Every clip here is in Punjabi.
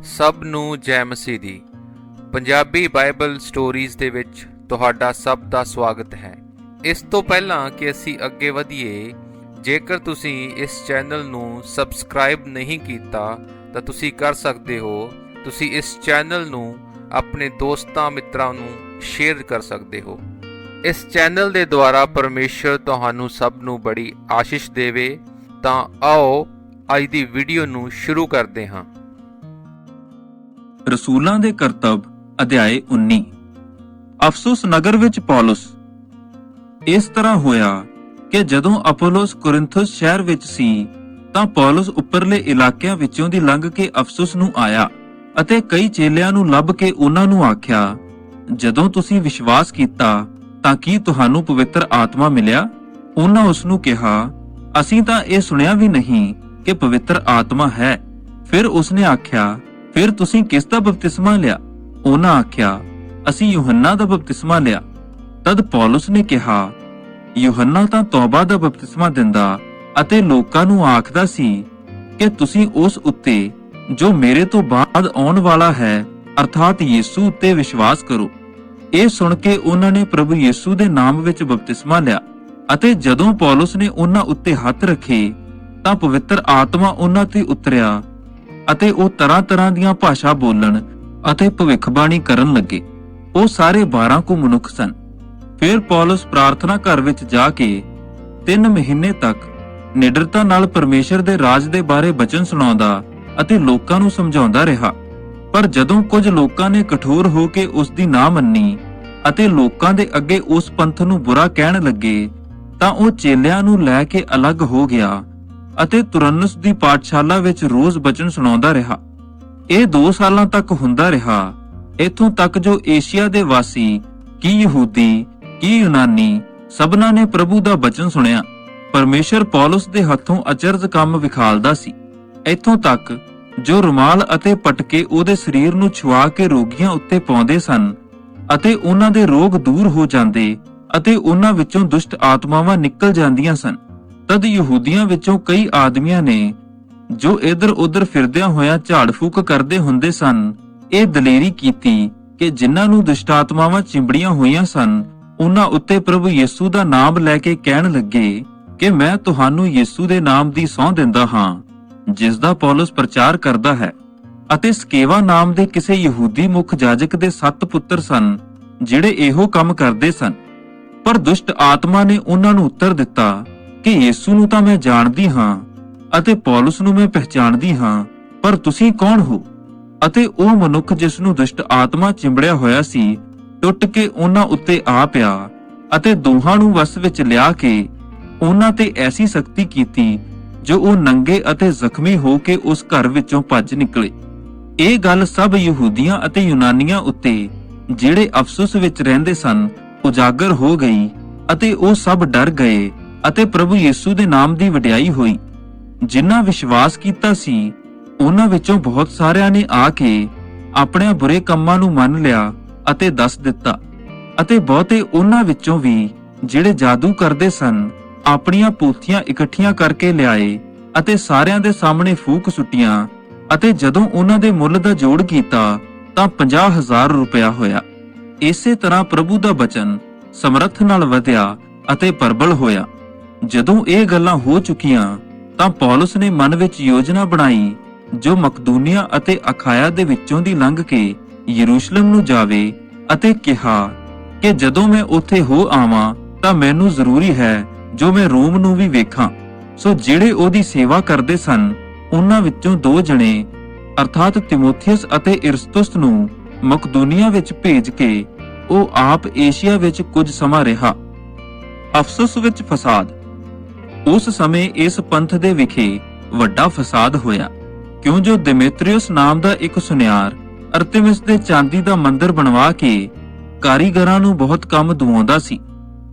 ਸਭ ਨੂੰ ਜੈ ਮਸੀਹ ਦੀ ਪੰਜਾਬੀ ਬਾਈਬਲ ਸਟੋਰੀਜ਼ ਦੇ ਵਿੱਚ ਤੁਹਾਡਾ ਸਭ ਦਾ ਸਵਾਗਤ ਹੈ। ਇਸ ਤੋਂ ਪਹਿਲਾਂ ਕਿ ਅਸੀਂ ਅੱਗੇ ਵਧੀਏ, ਜੇਕਰ ਤੁਸੀਂ ਇਸ ਚੈਨਲ ਨੂੰ ਸਬਸਕ੍ਰਾਈਬ ਨਹੀਂ ਕੀਤਾ ਤਾਂ ਤੁਸੀਂ ਕਰ ਸਕਦੇ ਹੋ। ਤੁਸੀਂ ਇਸ ਚੈਨਲ ਨੂੰ ਆਪਣੇ ਦੋਸਤਾਂ ਮਿੱਤਰਾਂ ਨੂੰ ਸ਼ੇਅਰ ਕਰ ਸਕਦੇ ਹੋ। ਇਸ ਚੈਨਲ ਦੇ ਦੁਆਰਾ ਪਰਮੇਸ਼ਰ ਤੁਹਾਨੂੰ ਸਭ ਨੂੰ ਬੜੀ ਆਸ਼ੀਸ਼ ਦੇਵੇ। ਤਾਂ ਆਓ ਅੱਜ ਦੀ ਵੀਡੀਓ ਨੂੰ ਸ਼ੁਰੂ ਕਰਦੇ ਹਾਂ। ਰਸੂਲਾਂ ਦੇ ਕਰਤੱਵ ਅਧਿਆਇ 19। ਅਫਸੁਸ ਨਗਰ ਵਿੱਚ ਪੌਲੁਸ। ਇਸ ਤਰ੍ਹਾਂ ਹੋਇਆ ਕਿ ਜਦੋਂ ਅਪੋਲੋਸ ਕੁਰਿੰਥੁਸ ਸ਼ਹਿਰ ਵਿੱਚ ਸੀ ਤਾਂ ਪੌਲੁਸ ਉੱਪਰਲੇ ਇਲਾਕਿਆਂ ਵਿੱਚੋਂ ਦੀ ਲੰਘ ਕੇ ਅਫਸੁਸ ਨੂੰ ਆਇਆ ਅਤੇ ਕਈ ਚੇਲਿਆਂ ਨੂੰ ਲੱਭ ਕੇ ਉਹਨਾਂ ਨੂੰ ਆਖਿਆ, ਜਦੋਂ ਤੁਸੀਂ ਵਿਸ਼ਵਾਸ ਕੀਤਾ ਤਾਂ ਕੀ ਤੁਹਾਨੂੰ ਪਵਿੱਤਰ ਆਤਮਾ ਮਿਲਿਆ? ਉਹਨਾਂ ਉਸ ਨੂੰ ਕਿਹਾ, ਅਸੀਂ ਤਾਂ ਇਹ ਸੁਣਿਆ ਵੀ ਨਹੀਂ ਕਿ ਪਵਿੱਤਰ ਆਤਮਾ ਹੈ। ਫਿਰ ਉਸਨੇ ਆਖਿਆ, ਫਿਰ ਤੁਸੀਂ ਕਿਸ ਦਾ ਬਪਤਿਸਮਾ ਲਿਆ? ਉਹਨਾਂ ਆਖਿਆ, ਅਸੀਂ ਯੂਹੰਨਾ ਦਾ ਬਪਤਿਸਮਾ ਲਿਆ। ਤਦ ਪੌਲੁਸ ਨੇ ਕਿਹਾ, ਯੂਹੰਨਾ ਤਾਂ ਤੌਬਾ ਦਾ ਬਪਤਿਸਮਾ ਦਿੰਦਾ ਅਤੇ ਲੋਕਾਂ ਨੂੰ ਆਖਦਾ ਸੀ ਕਿ ਤੁਸੀਂ ਉਸ ਉੱਤੇ ਜੋ ਮੇਰੇ ਤੋਂ ਬਾਅਦ ਆਉਣ ਵਾਲਾ ਹੈ ਅਰਥਾਤ ਯਿਸੂ ਉੱਤੇ ਵਿਸ਼ਵਾਸ ਕਰੋ। ਇਹ ਸੁਣ ਕੇ ਉਹਨਾਂ ਨੇ ਪ੍ਰਭੂ ਯਿਸੂ ਦੇ ਨਾਮ ਵਿੱਚ ਬਪਤਿਸਮਾ ਲਿਆ ਅਤੇ ਜਦੋਂ ਪੌਲੁਸ ਨੇ ਉਹਨਾਂ ਉੱਤੇ ਹੱਥ ਰੱਖੇ ਤਾਂ ਪਵਿੱਤਰ ਆਤਮਾ ਉਹਨਾਂ ਤੇ ਉਤਰਿਆ ਅਤੇ ਉਹ ਤਰ੍ਹਾਂ ਦੀਆਂ ਭਾਸ਼ਾ ਬੋਲਣ ਅਤੇ ਭਵਿੱਖਬਾਣੀ ਕਰਨ ਲੱਗੇ। ਉਹ ਸਾਰੇ 12 ਕੁ ਮਨੁੱਖ ਸਨ। ਫਿਰ ਪੌਲੁਸ ਪ੍ਰਾਰਥਨਾ ਘਰ ਵਿੱਚ ਜਾ ਕੇ 3 ਮਹੀਨੇ ਤੱਕ ਨਿਡਰਤਾ ਨਾਲ ਪਰਮੇਸ਼ਰ ਦੇ ਰਾਜ ਦੇ ਬਾਰੇ ਬਚਨ ਸੁਣਾਉਂਦਾ ਅਤੇ ਲੋਕਾਂ ਨੂੰ ਸਮਝਾਉਂਦਾ ਰਿਹਾ। ਪਰ ਜਦੋਂ ਕੁਝ ਲੋਕਾਂ ਨੇ ਕਠੋਰ ਹੋ ਕੇ ਉਸ ਦੀ ਨਾ ਮੰਨੀ ਅਤੇ ਲੋਕਾਂ ਦੇ ਅੱਗੇ ਉਸ ਪੰਥ ਨੂੰ ਬੁਰਾ ਕਹਿਣ ਲੱਗੇ ਤਾਂ ਉਹ ਚੇਲਿਆਂ ਨੂੰ ਲੈ ਕੇ ਅਲੱਗ ਹੋ ਗਿਆ ਅਤੇ ਤੁਰੰਨੁਸ ਦੀ ਪਾਠਸ਼ਾਲਾ ਵਿੱਚ ਰੋਜ਼ ਬਚਨ ਸੁਣਾਉਂਦਾ ਰਿਹਾ। ਇਹ 2 ਸਾਲਾਂ ਤੱਕ ਹੁੰਦਾ ਰਿਹਾ। ਇੱਥੋਂ ਤੱਕ ਜੋ ਏਸ਼ੀਆ ਦੇ ਵਾਸੀ, ਕੀ ਯਹੂਦੀ ਕੀ ਯੂਨਾਨੀ, ਸਭਨਾਂ ਨੇ ਪ੍ਰਭੂ ਦਾ ਬਚਨ ਸੁਣਿਆ। ਪਰਮੇਸ਼ਰ ਪੌਲੁਸ ਦੇ ਹੱਥੋਂ ਅਚਰਜ ਕੰਮ ਵਿਖਾਲਦਾ ਸੀ। ਇੱਥੋਂ ਤੱਕ ਜੋ ਰੁਮਾਲ ਅਤੇ ਪਟਕੇ ਉਹਦੇ ਸਰੀਰ ਨੂੰ ਛੁਆ ਕੇ ਰੋਗੀਆਂ ਉੱਤੇ ਪਾਉਂਦੇ ਸਨ ਅਤੇ ਉਹਨਾਂ ਦੇ ਰੋਗ ਦੂਰ ਹੋ ਜਾਂਦੇ ਅਤੇ ਉਹਨਾਂ ਵਿੱਚੋਂ ਦੁਸ਼ਟ ਆਤਮਾਵਾਂ ਨਿਕਲ ਜਾਂਦੀਆਂ ਸਨ। ਤਦ ਯਹੂਦੀਆਂ ਵਿੱਚੋਂ ਕਈ ਆਦਮੀਆਂ ਨੇ ਜੋ ਇੱਧਰ ਉੱਧਰ ਫਿਰਦਿਆਂ ਹੋਇਆਂ ਝਾੜ ਫੂਕ ਕਰਦੇ ਹੁੰਦੇ ਸਨ, ਇਹ ਦਲੇਰੀ ਕੀਤੀ ਕਿ ਜਿਨ੍ਹਾਂ ਨੂੰ ਦੁਸ਼ਟ ਆਤਮਾਵਾਂ ਚਿੰਬੜੀਆਂ ਹੋਈਆਂ ਸਨ ਉਹਨਾਂ ਉੱਤੇ ਪ੍ਰਭੂ ਯਿਸੂ ਦਾ ਨਾਮ ਲੈ ਕੇ ਕਹਿਣ ਲੱਗੇ ਕਿ ਮੈਂ ਤੁਹਾਨੂੰ ਯਿਸੂ ਦੇ ਨਾਮ ਦੀ ਸਹੁੰ ਦਿੰਦਾ ਹਾਂ ਜਿਸ ਦਾ ਪੌਲੁਸ ਪ੍ਰਚਾਰ ਕਰਦਾ ਹੈ। ਅਤੇ ਸਕੇਵਾ ਨਾਮ ਦੇ ਕਿਸੇ ਯਹੂਦੀ ਮੁੱਖ ਜਾਜਕ ਦੇ 7 ਪੁੱਤਰ ਸਨ ਜਿਹੜੇ ਇਹੋ ਕੰਮ ਕਰਦੇ ਸਨ। ਪਰ ਦੁਸ਼ਟ ਆਤਮਾ ਨੇ ਉਹਨਾਂ ਨੂੰ ਉੱਤਰ ਦਿੱਤਾ ਕਿ ਯਿਸੂ ਨੂੰ ਤਾਂ ਮੈਂ ਜਾਣਦੀ ਹਾਂ ਅਤੇ ਪੌਲੁਸ ਨੂੰ ਮੈਂ ਪਹਿਚਾਣਦੀ ਹਾਂ, ਪਰ ਤੁਸੀਂ ਕੌਣ ਹੋ? ਅਤੇ ਉਹ ਮਨੁੱਖ ਜਿਸ ਨੂੰ ਦੁਸ਼ਟ ਆਤਮਾ ਚਿੰਬੜਿਆ ਹੋਇਆ ਸੀ ਟੁੱਟ ਕੇ ਉਹਨਾਂ ਉੱਤੇ ਆ ਪਿਆ ਅਤੇ ਦੋਹਾਂ ਨੂੰ ਵਸ ਵਿੱਚ ਲਿਆ ਕੇ ਉਹਨਾਂ ਤੇ ਐਸੀ ਸਖਤੀ ਕੀਤੀ ਜੋ ਉਹ ਨੰਗੇ ਅਤੇ ਜ਼ਖਮੀ ਹੋ ਕੇ ਉਸ ਘਰ ਵਿੱਚੋਂ ਭੱਜ ਨਿਕਲੇ। ਇਹ ਗੱਲ ਸਭ ਯਹੂਦੀਆਂ ਅਤੇ ਯੂਨਾਨੀਆਂ ਉੱਤੇ ਜਿਹੜੇ ਅਫਸੁਸ ਵਿੱਚ ਰਹਿੰਦੇ ਸਨ ਉਜਾਗਰ ਹੋ ਗਈ ਅਤੇ ਉਹ ਸਭ ਡਰ ਗਏ ਅਤੇ ਪ੍ਰਭੂ ਯਿਸੂ ਦੇ ਨਾਮ ਦੀ ਵਡਿਆਈ ਹੋਈ। ਜਿਨ੍ਹਾਂ ਵਿਸ਼ਵਾਸ ਕੀਤਾ ਸੀ ਉਹਨਾਂ ਵਿੱਚੋਂ ਬਹੁਤ ਸਾਰਿਆਂ ਨੇ ਆ ਕੇ ਆਪਣੇ ਬੁਰੇ ਕੰਮਾਂ ਨੂੰ ਮੰਨ ਲਿਆ ਅਤੇ ਦੱਸ ਦਿੱਤਾ ਅਤੇ ਬਹੁਤੇ ਉਹਨਾਂ ਵਿੱਚੋਂ ਵੀ ਜਿਹੜੇ ਜਾਦੂ ਕਰਦੇ ਸਨ ਆਪਣੀਆਂ ਪੋਥੀਆਂ ਇਕੱਠੀਆਂ ਕਰਕੇ ਲਿਆਏ ਅਤੇ ਸਾਰਿਆਂ ਦੇ ਸਾਹਮਣੇ ਫੂਕ ਸੁੱਟੀਆਂ ਅਤੇ ਜਦੋਂ ਉਹਨਾਂ ਦੇ ਮੁੱਲ ਦਾ ਜੋੜ ਕੀਤਾ ਤਾਂ 50,000 ਰੁਪਇਆ ਹੋਇਆ। ਇਸੇ ਤਰ੍ਹਾਂ ਪ੍ਰਭੂ ਦਾ ਬਚਨ ਸਮਰੱਥ ਨਾਲ ਵਧਿਆ ਅਤੇ ਪ੍ਰਬਲ ਹੋਇਆ। ਜਦੋਂ ਇਹ ਗੱਲਾਂ ਹੋ ਚੁੱਕੀਆਂ ਤਾਂ ਪੌਲੁਸ ਨੇ ਮਨ ਵਿੱਚ ਯੋਜਨਾ ਬਣਾਈ ਜੋ ਮਕਦੂਨੀਆ ਅਤੇ ਅਖਾਇਆ ਦੇ ਵਿੱਚੋਂ ਦੀ ਲੰਘ ਕੇ ਯਰੂਸ਼ਲਮ ਨੂੰ ਜਾਵੇ ਅਤੇ ਕਿਹਾ ਕਿ ਜਦੋਂ ਮੈਂ ਉੱਥੇ ਹੋ ਆਵਾਂ ਤਾਂ ਮੈਨੂੰ ਜ਼ਰੂਰੀ ਹੈ ਜੋ ਮੈਂ ਰੋਮ ਨੂੰ ਵੀ ਵੇਖਾਂ। ਸੋ ਜਿਹੜੇ ਉਹਦੀ ਸੇਵਾ ਕਰਦੇ ਸਨ ਉਹਨਾਂ ਵਿੱਚੋਂ 2 ਜਣੇ ਅਰਥਾਤ ਤਿਮੋਥੀਅਸ ਅਤੇ ਇਰਸਤੁਸ ਨੂੰ ਮਕਦੂਨੀਆ ਵਿੱਚ ਭੇਜ ਕੇ ਉਹ ਆਪ ਏਸ਼ੀਆ ਵਿੱਚ ਕੁਝ ਸਮਾਂ ਰਿਹਾ। ਅਫਸੁਸ ਵਿੱਚ ਫਸਾਦ। ਉਸ ਸਮੇਂ ਇਸ ਪੰਥ ਦੇ ਵਿਖੇ ਵੱਡਾ ਫਸਾਦ ਹੋਇਆ ਕਿਉਂ ਜੋ ਦਿਮੇਤ੍ਰਿਯਸ ਨਾਮ ਦਾ ਇੱਕ ਸੁਨਿਆਰ ਅਰਤਿਮਿਸ ਦੇ ਚਾਂਦੀ ਦਾ ਮੰਦਰ ਬਣਵਾ ਕੇ ਕਾਰੀਗਰਾਂ ਨੂੰ ਬਹੁਤ ਕੰਮ ਦਿਵਾਉਂਦਾ ਸੀ।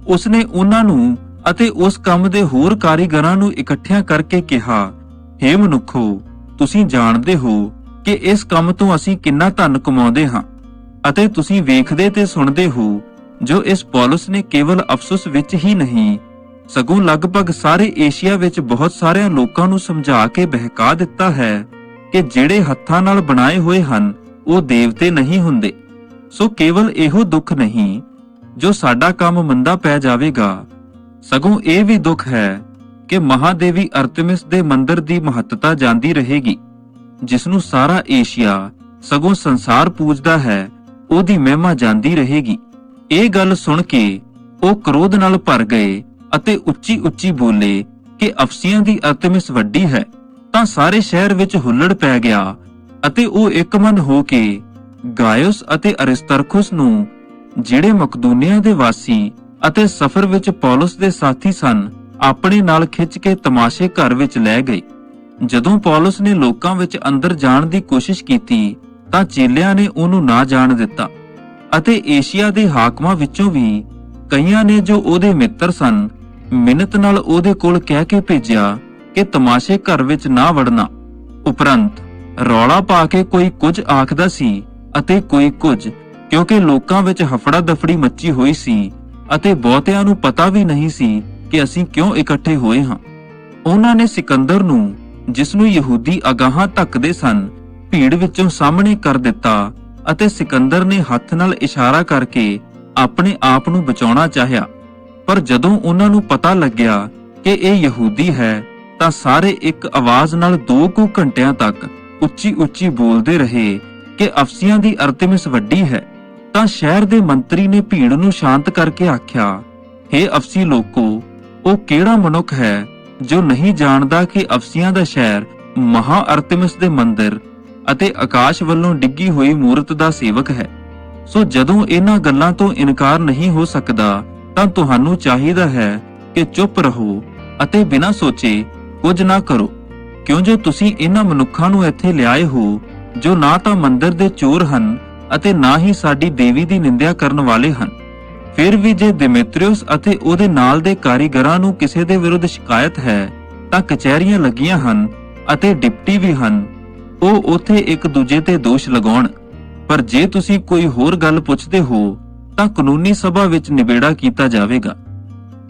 ਉਸਨੇ ਉਹਨਾਂ ਨੂੰ ਅਤੇ ਉਸ ਕੰਮ ਦੇ ਹੋਰ ਕਾਰੀਗਰਾਂ ਨੂੰ ਇਕੱਠਿਆਂ ਕਰਕੇ ਕਿਹਾ, ਹੇ ਮਨੁੱਖੋ, ਤੁਸੀਂ ਜਾਣਦੇ ਹੋ ਕਿ ਇਸ ਕੰਮ ਤੋਂ ਅਸੀਂ ਕਿੰਨਾ ਧਨ ਕਮਾਉਂਦੇ ਹਾਂ ਅਤੇ ਤੁਸੀਂ ਵੇਖਦੇ ਤੇ ਸੁਣਦੇ ਹੋ ਜੋ ਇਸ ਪੌਲੁਸ ਨੇ ਕੇਵਲ ਅਫਸੁਸ ਵਿੱਚ ਹੀ ਨਹੀਂ ਸਗੋਂ ਲਗਭਗ ਸਾਰੇ ਏਸ਼ੀਆ ਵਿੱਚ ਬਹੁਤ ਸਾਰਿਆਂ ਲੋਕਾਂ ਨੂੰ ਸਮਝਾ ਕੇ ਬਹਿਕਾ ਦਿੱਤਾ ਹੈ ਕਿ ਜਿਹੜੇ ਹੱਥਾਂ ਨਾਲ ਬਣਾਏ ਹੋਏ ਹਨ ਉਹ ਦੇਵਤੇ ਨਹੀਂ ਹੁੰਦੇ। ਸੋ ਕੇਵਲ ਇਹੋ ਦੁੱਖ ਨਹੀਂ ਜੋ ਸਾਡਾ ਕੰਮ ਮੰਦਾ ਪੈ ਜਾਵੇਗਾ, ਸਗੋਂ ਇਹ ਵੀ ਦੁੱਖ ਹੈ ਕਿ ਮਹਾਦੇਵੀ ਅਰਤਿਮਿਸ ਦੇ ਮੰਦਿਰ ਦੀ ਮਹੱਤਤਾ ਜਾਂਦੀ ਰਹੇਗੀ, ਜਿਸ ਨੂੰ ਸਾਰਾ ਏਸ਼ੀਆ ਸਗੋਂ ਸੰਸਾਰ ਪੂਜਦਾ ਹੈ, ਉਹਦੀ ਮਹਿਮਾ ਜਾਂਦੀ ਰਹੇਗੀ। ਇਹ ਗੱਲ ਸੁਣ ਕੇ ਉਹ ਕ੍ਰੋਧ ਨਾਲ ਭਰ ਗਏ ਅਤੇ ਉੱਚੀ ਉੱਚੀ ਬੋਲੇ ਕਿ ਅਫਸੀਆਂ ਦੀ ਅਰਤਿਮਿਸ ਵੱਡੀ ਹੈ। ਤਾਂ ਸਾਰੇ ਸ਼ਹਿਰ ਵਿੱਚ ਹੁੱਲੜ ਪੈ ਗਿਆ ਅਤੇ ਉਹ ਇੱਕਮਨ ਹੋ ਕੇ ਗਾਇਓਸ ਅਤੇ ਅਰਿਸਤਰਖੁਸ ਨੂੰ, ਜਿਹੜੇ ਮਕਦੂਨੀਆ ਦੇ ਵਾਸੀ ਅਤੇ ਸਫ਼ਰ ਵਿੱਚ ਪੌਲਸ ਦੇ ਸਾਥੀ ਸਨ, ਆਪਣੇ ਨਾਲ ਖਿੱਚ ਕੇ ਤਮਾਸ਼ੇ ਘਰ ਵਿੱਚ ਲੈ ਗਏ। ਜਦੋਂ ਪੌਲਸ ਨੇ ਲੋਕਾਂ ਵਿੱਚ ਅੰਦਰ ਜਾਣ ਦੀ ਕੋਸ਼ਿਸ਼ ਕੀਤੀ ਤਾਂ ਚੇਲਿਆਂ ਨੇ ਉਹਨੂੰ ਨਾ ਜਾਣ ਦਿੱਤਾ ਅਤੇ ਏਸ਼ੀਆ ਦੇ ਹਾਕਮਾਂ ਵਿੱਚੋਂ ਵੀ ਕਈਆਂ ਨੇ, ਜੋ ਉਹਦੇ ਮਿੱਤਰ ਸਨ, ਮਿੰਨਤ ਨਾਲ ਉਹਦੇ ਕੋਲ ਕਹਿ ਕੇ ਭੇਜਿਆ ਕਿ ਤਮਾਸ਼ੇ ਘਰ ਵਿੱਚ ਨਾ ਵੜਨਾ। ਉਪਰੰਤ ਰੌਲਾ ਪਾ ਕੇ ਕੋਈ ਕੁਝ ਆਖਦਾ ਸੀ ਅਤੇ ਕੋਈ ਕੁਝ, ਕਿਉਂਕਿ ਲੋਕਾਂ ਵਿੱਚ ਹਫੜਾ ਦਫੜੀ ਮੱਚੀ ਹੋਈ ਸੀ ਅਤੇ ਬਹੁਤਿਆਂ ਨੂੰ ਪਤਾ ਵੀ ਨਹੀਂ ਸੀ ਕਿ ਅਸੀਂ ਕਿਉਂ ਇਕੱਠੇ ਹੋਏ ਹਾਂ। ਉਹਨਾਂ ਨੇ ਸਿਕੰਦਰ ਨੂੰ, ਜਿਸ ਨੂੰ ਯਹੂਦੀ ਅਗਾਹਾਂ ਧੱਕਦੇ ਸਨ, ਭੀੜ ਵਿੱਚੋਂ ਸਾਹਮਣੇ ਕਰ ਦਿੱਤਾ ਅਤੇ ਸਿਕੰਦਰ ਨੇ ਹੱਥ ਨਾਲ ਇਸ਼ਾਰਾ ਕਰਕੇ ਆਪਣੇ ਆਪ ਨੂੰ ਬਚਾਉਣਾ ਚਾਹਿਆ। ਪਰ ਜਦੋਂ ਉਹਨਾਂ ਨੂੰ ਪਤਾ ਲੱਗਿਆ ਕਿ ਇਹ ਯਹੂਦੀ ਹੈ ਤਾਂ ਸਾਰੇ ਇੱਕ ਆਵਾਜ਼ ਨਾਲ 2 ਕੁ ਘੰਟਿਆਂ ਤੱਕ ਉੱਚੀ ਉੱਚੀ ਬੋਲਦੇ ਰਹੇ ਕਿ ਅਫਸੀਆਂ ਦੀ ਅਰਤਿਮਿਸ ਵੱਡੀ ਹੈ। ਤਾਂ ਸ਼ਹਿਰ ਦੇ ਮੰਤਰੀ ਨੇ ਭੀੜ ਨੂੰ ਸ਼ਾਂਤ ਕਰਕੇ ਆਖਿਆ, ਹੇ ਅਫਸੀ ਲੋਕੋ, ਉਹ ਕਿਹੜਾ ਮਨੁੱਖ ਹੈ ਜੋ ਨਹੀਂ ਜਾਣਦਾ ਕਿ ਅਫਸੀਆਂ ਦਾ ਸ਼ਹਿਰ ਮਹਾ ਅਰਤਿਮਿਸ ਦੇ ਮੰਦਿਰ ਅਤੇ ਆਕਾਸ਼ ਵੱਲੋਂ ਡਿੱਗੀ ਹੋਈ ਮੂਰਤ ਦਾ ਸੇਵਕ ਹੈ। ਸੋ ਜਦੋਂ ਇਹਨਾਂ ਗੱਲਾਂ ਤੋਂ ਇਨਕਾਰ ਨਹੀਂ ਹੋ ਸਕਦਾ ਤਾਂ ਤੁਹਾਨੂੰ ਚਾਹੀਦਾ ਹੈ ਕਿ ਚੁੱਪ ਰਹੋ ਅਤੇ ਬਿਨਾਂ ਸੋਚੇ ਕੁਝ ਨਾ ਕਰੋ, ਕਿਉਂ ਜੋ ਤੁਸੀਂ ਇਹਨਾਂ ਮਨੁੱਖਾਂ ਨੂੰ ਇੱਥੇ ਲਿਆਏ ਹੋ, ਜੋ ਨਾ ਤਾਂ ਮੰਦਿਰ ਦੇ ਚੋਰ ਹਨ ਅਤੇ ਨਾ ਹੀ ਸਾਡੀ ਦੇਵੀ ਦੀ ਨਿੰਦਿਆ ਕਰਨ ਵਾਲੇ ਹਨ। ਫਿਰ ਵੀ ਜੇ ਦਿਮੇਤ੍ਰਿਉਸ ਅਤੇ ਉਹਦੇ ਨਾਲ ਦੇ ਕਾਰੀਗਰਾਂ ਨੂੰ ਕਿਸੇ ਦੇ ਵਿਰੁੱਧ ਸ਼ਿਕਾਇਤ ਹੈ ਤਾਂ ਕਚਹਿਰੀਆਂ ਲੱਗੀਆਂ ਹਨ ਅਤੇ ਡਿਪਟੀ ਵੀ ਹਨ, ਉਹ ਉਥੇ ਇੱਕ ਦੂਜੇ ਤੇ ਦੋਸ਼ ਲਗਾਉਣ। ਪਰ ਜੇ ਤੁਸੀਂ ਕੋਈ ਹੋਰ ਗੱਲ ਪੁੱਛਦੇ ਹੋ ਤਾਂ ਕਾਨੂੰਨੀ ਸਭਾ ਵਿੱਚ ਨਿਬੇੜਾ ਕੀਤਾ ਜਾਵੇਗਾ,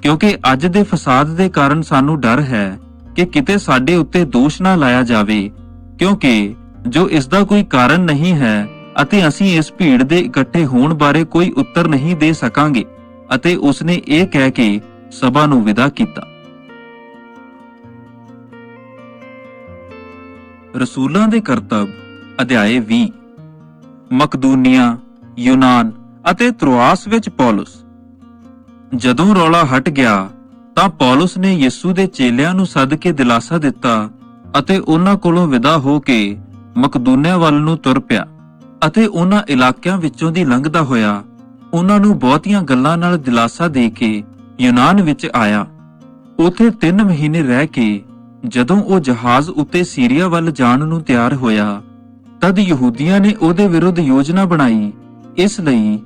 ਕਿਉਂਕਿ ਅੱਜ ਦੇ ਫਸਾਦ ਦੇ ਕਾਰਨ ਸਾਨੂੰ ਡਰ ਹੈ ਕਿ ਕਿਤੇ ਸਾਡੇ ਉੱਤੇ ਦੋਸ਼ ਨਾ ਲਾਇਆ ਜਾਵੇ, ਕਿਉਂਕਿ ਜੋ ਇਸ ਦਾ ਕੋਈ ਕਾਰਨ ਨਹੀਂ ਹੈ ਅਤੇ ਅਸੀਂ ਇਸ ਭੀੜ ਦੇ ਇਕੱਠੇ ਹੋਣ ਬਾਰੇ ਕੋਈ ਉੱਤਰ ਨਹੀਂ ਦੇ ਸਕਾਂਗੇ। ਅਤੇ ਉਸਨੇ ਇਹ ਕਹਿ ਕੇ ਸਭਾ ਨੂੰ ਵਿਦਾ ਕੀਤਾ। ਰਸੂਲਾਂ ਦੇ ਕਰਤੱਵ ਅਧਿਆਇ 20। ਮਕਦੂਨੀਆ, ਯੂਨਾਨ ਅਤੇ ਤਰੋਆਸ ਵਿੱਚ ਪੌਲਸ। ਜਦੋਂ ਰੌਲਾ ਹਟ ਗਿਆ ਤਾਂ ਪੌਲਸ ਨੇ ਯਿਸੂ ਦੇ ਚੇਲਿਆਂ ਨੂੰ ਸੱਦ ਕੇ ਦਿਲਾਸਾ ਦਿੱਤਾ ਅਤੇ ਉਹਨਾਂ ਕੋਲੋਂ ਵਿਦਾ ਹੋ ਕੇ ਮਕਦੂਨੀਆ ਵੱਲ ਨੂੰ ਤੁਰ ਪਿਆ ਅਤੇ ਉਹਨਾਂ ਇਲਾਕਿਆਂ ਵਿੱਚੋਂ ਦੀ ਲੰਘਦਾ ਹੋਇਆ ਉਹਨਾਂ ਨੂੰ ਬਹੁਤੀਆਂ ਗੱਲਾਂ ਨਾਲ ਦਿਲਾਸਾ ਦੇ ਕੇ ਯੂਨਾਨ ਵਿੱਚ ਆਇਆ। ਉਥੇ 3 ਮਹੀਨੇ ਰਹਿ ਕੇ ਜਦੋਂ ਉਹ ਜਹਾਜ਼ ਉੱਤੇ ਸੀਰੀਆ ਵੱਲ ਜਾਣ ਨੂੰ ਤਿਆਰ ਹੋਇਆ, ਤਦ ਯਹੂਦੀਆਂ ਨੇ ਉਹਦੇ ਵਿਰੁੱਧ ਯੋਜਨਾ ਬਣਾਈ। ਇਸ ਲਈ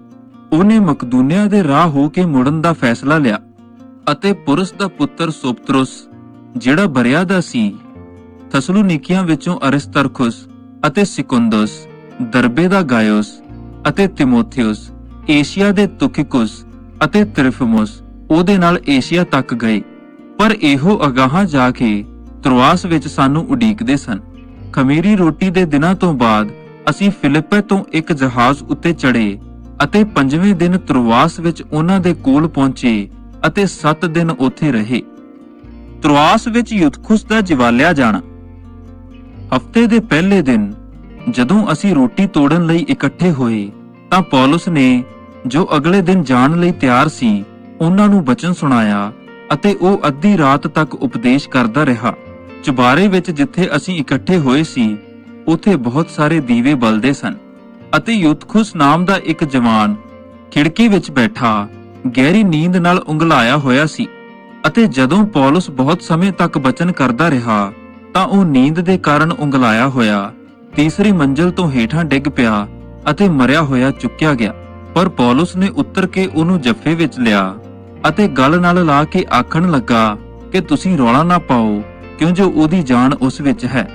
ਉਹਨੇ ਮਕਦੂਨੀਆ ਦੇ ਰਾਹ ਹੋ ਕੇ ਮੁੜਨ ਦਾ ਫੈਸਲਾ ਲਿਆ ਅਤੇ ਪੁਰਸ ਦਾ ਪੁੱਤਰ ਸੋਪਤਰੁਸ, ਜਿਹੜਾ ਬਰਿਆ ਦਾ ਸੀ, ਥਸਲੋਨੀਕੀਆਂ ਵਿੱਚੋਂ ਅਰਿਸਤਰਖੁਸ ਅਤੇ ਸਿਕੁੰਦਸ, ਦਰਬੇ ਦਾ ਗਾਇਓਸ ਅਤੇ ਤਿਮੋਥਿਉਸ, ਏਸ਼ੀਆ ਦੇ ਤੁਖਿਕੁਸ ਅਤੇ ਤ੍ਰਿਫਿਮੁਸ ਉਹਦੇ ਨਾਲ ਏਸ਼ੀਆ ਤੱਕ ਗਏ। ਪਰ ਇਹੋ ਅਗਾਹਾਂ ਜਾ ਕੇ ਤਰੋਆਸ ਵਿੱਚ ਸਾਨੂੰ ਉਡੀਕਦੇ ਸਨ। ਖਮੀਰੀ ਰੋਟੀ ਦੇ ਦਿਨਾਂ ਤੋਂ ਬਾਅਦ ਅਸੀਂ ਫਿਲਿੱਪੇ ਤੋਂ ਇੱਕ ਜਹਾਜ਼ ਉੱਤੇ ਚੜ੍ਹੇ ਅਤੇ 5ਵੇਂ ਦਿਨ ਤਰੋਆਸ ਵਿੱਚ ਉਹਨਾਂ ਦੇ ਕੋਲ ਪਹੁੰਚੇ ਅਤੇ 7 ਦਿਨ ਉੱਥੇ ਰਹੇ। ਤਰੋਆਸ ਵਿੱਚ ਯੂਤਖੁਸ ਦਾ ਜਿਵਾਲਿਆ ਜਾਣਾ। ਹਫ਼ਤੇ ਦੇ ਪਹਿਲੇ ਦਿਨ ਜਦੋਂ ਅਸੀਂ ਰੋਟੀ ਤੋੜਨ ਲਈ ਇਕੱਠੇ ਹੋਏ ਤਾਂ ਪੌਲਸ ਨੇ, ਜੋ ਅਗਲੇ ਦਿਨ ਜਾਣ ਲਈ ਤਿਆਰ ਸੀ, ਉਹਨਾਂ ਨੂੰ ਬਚਨ ਸੁਣਾਇਆ ਅਤੇ ਉਹ ਅੱਧੀ ਰਾਤ ਤੱਕ ਉਪਦੇਸ਼ ਕਰਦਾ ਰਿਹਾ। ਚੁਬਾਰੇ ਵਿੱਚ ਜਿੱਥੇ ਅਸੀਂ ਇਕੱਠੇ ਹੋਏ ਸੀ, ਉਥੇ ਬਹੁਤ ਸਾਰੇ ਦੀਵੇ ਬਲਦੇ ਸਨ ਅਤੇ ਯੂਤਖੁਸ ਨਾਮ ਦਾ ਇੱਕ ਜਵਾਨ ਖਿੜਕੀ ਵਿੱਚ ਬੈਠਾ ਗਹਿਰੀ ਨੀਂਦ ਨਾਲ ਉਂਘਲਾਇਆ ਹੋਇਆ ਸੀ। ਅਤੇ ਜਦੋਂ ਪੌਲਸ ਬਹੁਤ ਸਮੇਂ ਤੱਕ ਬਚਨ ਕਰਦਾ ਰਿਹਾ ਤਾਂ ਉਹ ਨੀਂਦ ਦੇ ਕਾਰਨ ਉਂਘਲਾਇਆ ਹੋਇਆ ਤੀਸਰੀ ਮੰਜ਼ਲ ਤੋਂ ਹੇਠਾਂ ਡਿੱਗ ਪਿਆ ਅਤੇ ਮਰਿਆ ਹੋਇਆ ਚੁੱਕਿਆ ਗਿਆ। ਪਰ ਪੌਲਸ ਨੇ ਉੱਤਰ ਕੇ ਉਹਨੂੰ ਜੱਫੇ ਵਿੱਚ ਲਿਆ ਅਤੇ ਗਲ ਨਾਲ ਲਾ ਕੇ ਆਖਣ ਲੱਗਾ ਕਿ ਤੁਸੀਂ ਰੌਲਾ ਨਾ ਪਾਓ, ਕਿਉਂ ਜੋ ਉਹਦੀ ਜਾਨ ਉਸ ਵਿੱਚ ਹੈ।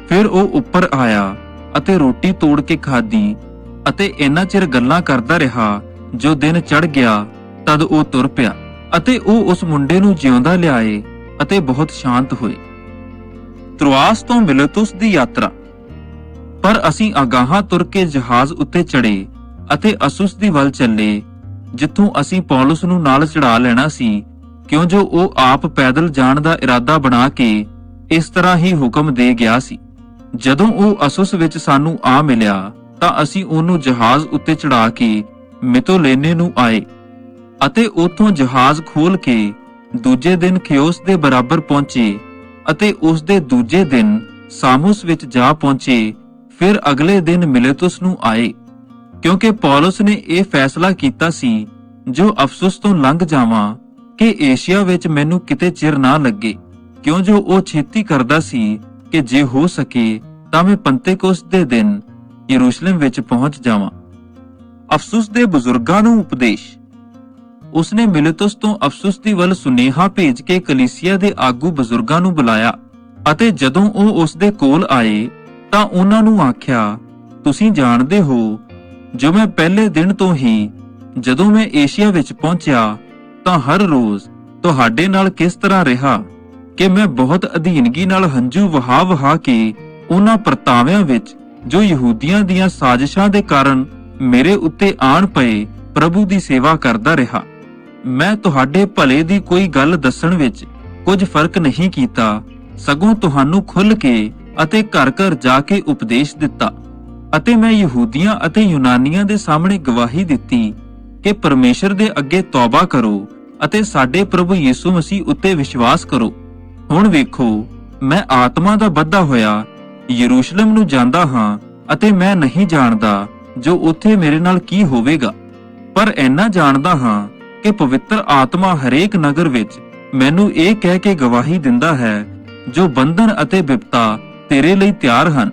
ਫਿਰ ਉਹ ਉੱਪਰ ਆਇਆ ਅਤੇ ਰੋਟੀ ਤੋੜ ਕੇ ਖਾਧੀ ਅਤੇ ਇੰਨਾ ਚਿਰ ਗੱਲਾਂ ਕਰਦਾ ਰਿਹਾ ਜੋ ਦਿਨ ਚੜ੍ਹ ਗਿਆ। ਤਦ ਉਹ ਤੁਰ ਪਿਆ ਅਤੇ ਉਹ ਉਸ ਮੁੰਡੇ ਨੂੰ ਜਿਉਂਦਾ ਲਿਆਏ ਅਤੇ ਬਹੁਤ ਸ਼ਾਂਤ ਹੋਏ। ਤਰੋਆਸ ਤੋਂ ਮਿਲੇਤੁਸ ਦੀ ਯਾਤਰਾ। ਪਰ ਅਸੀਂ ਅਗਾਹਾਂ ਤੁਰ ਕੇ ਜਹਾਜ਼ ਉੱਤੇ ਚੜੇ ਅਤੇ ਅਸੁਸ ਦੀ ਵੱਲ ਚੱਲੇ, ਜਿੱਥੋਂ ਅਸੀਂ ਪੌਲੁਸ ਨੂੰ ਨਾਲ ਚੜਾ ਲੈਣਾ ਸੀ, ਕਿਉਂ ਜੋ ਉਹ ਆਪ ਪੈਦਲ ਜਾਣ ਦਾ ਇਰਾਦਾ ਬਣਾ ਕੇ ਇਸ ਤਰ੍ਹਾਂ ਹੀ ਹੁਕਮ ਦੇ ਗਿਆ ਸੀ। ਜਦੋਂ ਉਹ ਅਸੁਸ ਵਿੱਚ ਸਾਨੂੰ ਆ ਮਿਲਿਆ ਤਾਂ ਅਸੀਂ ਉਹਨੂੰ ਜਹਾਜ਼ ਉੱਤੇ ਚੜਾ ਕੇ ਮਿਤੋਲੇਨੇ ਨੂੰ ਆਏ ਅਤੇ ਉੱਥੋਂ ਜਹਾਜ਼ ਖੋਲ ਕੇ ਦੂਜੇ ਦਿਨ ਖਿਓਸ ਦੇ ਬਰਾਬਰ ਪਹੁੰਚੇ ਅਤੇ ਉਸ ਦੇ ਦੂਜੇ ਦਿਨ ਸਾਮੁਸ ਵਿੱਚ ਜਾ ਪਹੁੰਚੇ। ਫਿਰ ਅਗਲੇ ਦਿਨ ਮਿਲੇਤੁਸ ਨੂੰ ਆਏ, ਕਿਉਂਕਿ ਪੌਲੁਸ ਨੇ ਇਹ ਫੈਸਲਾ ਕੀਤਾ ਸੀ ਜੋ ਅਫਸੁਸ ਤੋਂ ਲੰਘ ਜਾਵਾਂ ਕਿ ਏਸ਼ੀਆ ਵਿੱਚ ਮੈਨੂੰ ਕਿਤੇ ਚਿਰ ਨਾ ਲੱਗੇ, ਕਿਉਂ ਜੋ ਉਹ ਛੇਤੀ ਕਰਦਾ ਸੀ ਕਿ ਜੇ ਹੋ ਸਕੇ ਤਾਂ ਮੈਂ ਪੰਤੇਕੋਸਤ ਦੇ ਦਿਨ ਯਰੂਸ਼ਲਮ ਵਿੱਚ ਪਹੁੰਚ ਜਾਵਾਂ। ਅਫਸੁਸ ਦੇ ਬਜ਼ੁਰਗਾਂ ਨੂੰ ਉਪਦੇਸ਼। ਉਸਨੇ ਮਿਲੇਤੁਸ ਤੋਂ ਅਫਸੁਸ ਦੀ ਵੱਲ ਸੁਨੇਹਾ ਭੇਜ ਕੇ ਕਲੀਸਿਆ ਦੇ ਆਗੂ ਬਜ਼ੁਰਗਾਂ ਨੂੰ ਬੁਲਾਇਆ ਅਤੇ ਜਦੋਂ ਉਹ ਉਸ ਦੇ ਕੋਲ ਆਏ ਤਾਂ ਉਹਨਾਂ ਨੂੰ ਆਖਿਆ, ਤੁਸੀਂ ਜਾਣਦੇ ਹੋ ਜੋ ਮੈਂ ਪਹਿਲੇ ਦਿਨ ਤੋਂ ਹੀ ਜਦੋਂ ਮੈਂ ਏਸ਼ੀਆ ਵਿੱਚ ਪਹੁੰਚਿਆ ਤਾਂ ਹਰ ਰੋਜ਼ ਤੁਹਾਡੇ ਨਾਲ ਕਿਸ ਤਰ੍ਹਾਂ ਰਿਹਾ ਕਿ ਮੈਂ ਬਹੁਤ ਅਧੀਨਗੀ ਨਾਲ ਹੰਝੂ ਵਹਾ ਕੇ ਉਹਨਾਂ ਪਰਤਾਵਿਆਂ ਵਿੱਚ ਜੋ ਯਹੂਦੀਆਂ ਦੀਆਂ ਸਾਜ਼ਿਸ਼ਾਂ ਦੇ ਕਾਰਨ ਮੇਰੇ ਉੱਤੇ ਆਣ ਪਏ ਪ੍ਰਭੂ ਦੀ ਸੇਵਾ ਕਰਦਾ ਰਿਹਾ। ਮੈਂ ਤੁਹਾਡੇ ਭਲੇ ਦੀ ਕੋਈ ਗੱਲ ਦੱਸਣ ਵਿੱਚ ਕੁਝ ਫਰਕ ਨਹੀਂ ਕੀਤਾ, ਸਗੋਂ ਤੁਹਾਨੂੰ ਖੁੱਲ੍ਹ ਕੇ ਅਤੇ ਘਰ ਘਰ ਜਾ ਕੇ ਉਪਦੇਸ਼ ਦਿੱਤਾ ਅਤੇ ਮੈਂ ਯਹੂਦੀਆਂ ਅਤੇ ਯੂਨਾਨੀਆਂ ਦੇ ਸਾਹਮਣੇ ਗਵਾਹੀ ਦਿੱਤੀ ਕਿ ਪਰਮੇਸ਼ਰ ਦੇ ਅੱਗੇ ਤੌਬਾ ਕਰੋ ਅਤੇ ਸਾਡੇ ਪ੍ਰਭੂ ਯਿਸੂ ਮਸੀਹ ਉੱਤੇ ਵਿਸ਼ਵਾਸ ਕਰੋ। ਹੁਣ ਵੇਖੋ, ਮੈਂ ਆਤਮਾ ਦਾ ਬੱਧਾ ਹੋਇਆ ਯਰੂਸ਼ਲਮ ਨੂੰ ਜਾਂਦਾ ਹਾਂ ਅਤੇ ਮੈਂ ਨਹੀਂ ਜਾਣਦਾ ਜੋ ਉੱਥੇ ਮੇਰੇ ਨਾਲ ਕੀ ਹੋਵੇਗਾ, ਪਰ ਇੰਨਾ ਜਾਣਦਾ ਹਾਂ ਕਿ ਪਵਿੱਤਰ ਆਤਮਾ ਹਰੇਕ ਨਗਰ ਵਿੱਚ ਮੈਨੂੰ ਇਹ ਕਹਿ ਕੇ ਗਵਾਹੀ ਦਿੰਦਾ ਹੈ ਜੋ ਬੰਧਨ ਅਤੇ ਬਿਪਤਾ ਤੇਰੇ ਲਈ ਤਿਆਰ ਹਨ,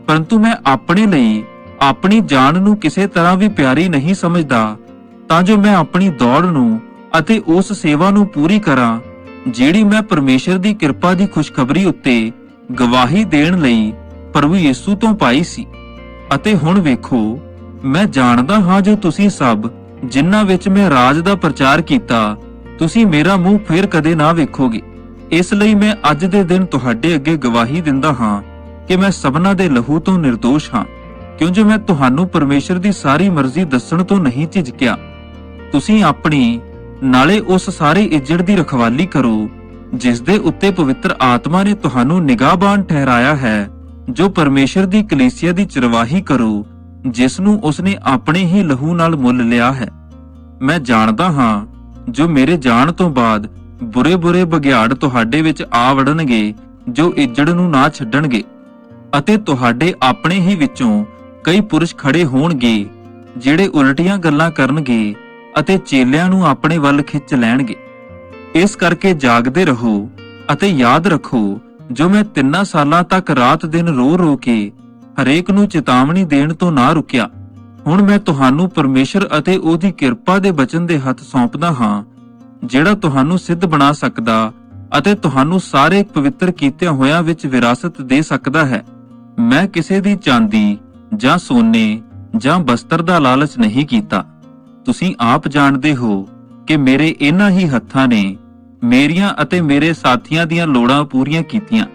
ਪਰੰਤੂ ਮੈਂ ਆਪਣੇ ਲਈ ਆਪਣੀ ਜਾਨ ਨੂੰ ਕਿਸੇ ਤਰ੍ਹਾਂ ਵੀ ਪਿਆਰੀ ਨਹੀਂ ਸਮਝਦਾ, ਤਾਂ ਜੋ ਮੈਂ ਆਪਣੀ ਦੌੜ ਨੂੰ ਅਤੇ ਉਸ ਸੇਵਾ ਨੂੰ ਪੂਰੀ ਕਰਾਂ ਜਿਹੜੀ ਮੈਂ ਪਰਮੇਸ਼ਰ ਦੀ ਕਿਰਪਾ ਦੀ ਖੁਸ਼ਖਬਰੀ ਉੱਤੇ ਗਵਾਹੀ ਦੇਣ ਲਈ ਪ੍ਰਭੂ ਯਿਸੂ ਤੋਂ ਪਾਈ ਸੀ। ਅਤੇ ਹੁਣ ਵੇਖੋ, ਮੈਂ ਜਾਣਦਾ ਹਾਂ ਜੋ ਤੁਸੀਂ ਸਭ ਜਿਨ੍ਹਾਂ ਵਿੱਚ ਮੈਂ ਰਾਜ ਦਾ ਪ੍ਰਚਾਰ ਕੀਤਾ, ਤੁਸੀਂ ਮੇਰਾ ਮੂੰਹ ਫੇਰ ਕਦੇ ਨਾ ਵੇਖੋਗੇ। ਇਸ ਲਈ ਮੈਂ ਅੱਜ ਦੇ ਦਿਨ ਤੁਹਾਡੇ ਅੱਗੇ ਗਵਾਹੀ ਦਿੰਦਾ ਹਾਂ ਕਿ ਮੈਂ ਸਭਨਾਂ ਦੇ ਲਹੂ ਤੋਂ ਨਿਰਦੋਸ਼ ਹਾਂ, ਕਿਉਂ ਜੋ ਮੈਂ ਤੁਹਾਨੂੰ ਪਰਮੇਸ਼ਰ ਦੀ ਸਾਰੀ ਮਰਜ਼ੀ ਦੱਸਣ ਤੋਂ ਨਹੀਂ ਝਿਜਕਿਆ। ਤੁਸੀਂ ਆਪਣੀ ਨਾਲੇ ਉਸ ਸਾਰੇ ਇੱਜੜ ਦੀ ਰਖਵਾਲੀ ਕਰੋ ਜਿਸ ਦੇ ਉੱਤੇ ਪਵਿੱਤਰ ਆਤਮਾ ਨੇ ਤੁਹਾਨੂੰ ਨਿਗਾਹਬਾਨ ਠਹਿਰਾਇਆ ਹੈ, ਜੋ ਪਰਮੇਸ਼ਰ ਦੀ ਕਲੀਸਿਆ ਦੀ ਚਰਵਾਹੀ ਕਰੋ ਜਿਸ ਨੂੰ ਉਸਨੇ ਆਪਣੇ ਹੀ ਲਹੂ ਨਾਲ ਮੁੱਲ ਲਿਆ ਹੈ। ਮੈਂ ਜਾਣਦਾ ਹਾਂ ਜੋ ਮੇਰੇ ਜਾਣ ਤੋਂ ਬਾਅਦ ਬੁਰੇ ਬਘਿਆੜ ਤੁਹਾਡੇ ਵਿੱਚ ਆ ਵੜਨਗੇ ਜੋ ਇੱਜੜ ਨੂੰ ਨਾ ਛੱਡਣਗੇ, ਅਤੇ ਤੁਹਾਡੇ ਆਪਣੇ ਹੀ ਵਿੱਚੋਂ ਕਈ ਪੁਰਸ਼ ਖੜੇ ਹੋਣਗੇ ਜਿਹੜੇ ਉਲਟੀਆਂ ਗੱਲਾਂ ਕਰਨਗੇ ਅਤੇ ਚੇਲਿਆਂ ਨੂੰ ਆਪਣੇ ਵੱਲ ਖਿੱਚ ਲੈਣਗੇ। ਇਸ ਕਰਕੇ ਜਾਗਦੇ ਰਹੋ ਅਤੇ ਯਾਦ ਰੱਖੋ ਜੋ ਮੈਂ 3 ਸਾਲਾਂ ਤੱਕ ਰਾਤ ਦਿਨ ਰੋ ਕੇ ਹਰੇਕ ਨੂੰ ਚੇਤਾਵਨੀ ਦੇਣ ਤੋਂ ਨਾ ਰੁਕਿਆ। ਹੁਣ ਮੈਂ ਤੁਹਾਨੂੰ ਪਰਮੇਸ਼ਰ ਅਤੇ ਉਹਦੀ ਕਿਰਪਾ ਦੇ ਬਚਨ ਦੇ ਹੱਥ ਸੌਂਪਦਾ ਹਾਂ, ਜਿਹੜਾ ਤੁਹਾਨੂੰ ਸਿੱਧ ਬਣਾ ਸਕਦਾ ਅਤੇ ਤੁਹਾਨੂੰ ਸਾਰੇ ਪਵਿੱਤਰ ਕੀਤਿਆਂ ਹੋਇਆਂ ਵਿੱਚ ਵਿਰਾਸਤ ਦੇ ਸਕਦਾ ਹੈ। ਮੈਂ ਕਿਸੇ ਦੀ ਚਾਂਦੀ ਜਾਂ ਸੋਨੇ ਜਾਂ ਬਸਤਰ ਦਾ ਲਾਲਚ ਨਹੀਂ ਕੀਤਾ। ਤੁਸੀਂ ਆਪ ਜਾਣਦੇ ਹੋ ਕਿ ਮੇਰੇ ਇਹਨਾਂ ਹੀ ਹੱਥਾਂ ਨੇ ਮੇਰੀਆਂ ਅਤੇ ਮੇਰੇ ਸਾਥੀਆਂ ਦੀਆਂ ਲੋੜਾਂ ਪੂਰੀਆਂ ਕੀਤੀਆਂ।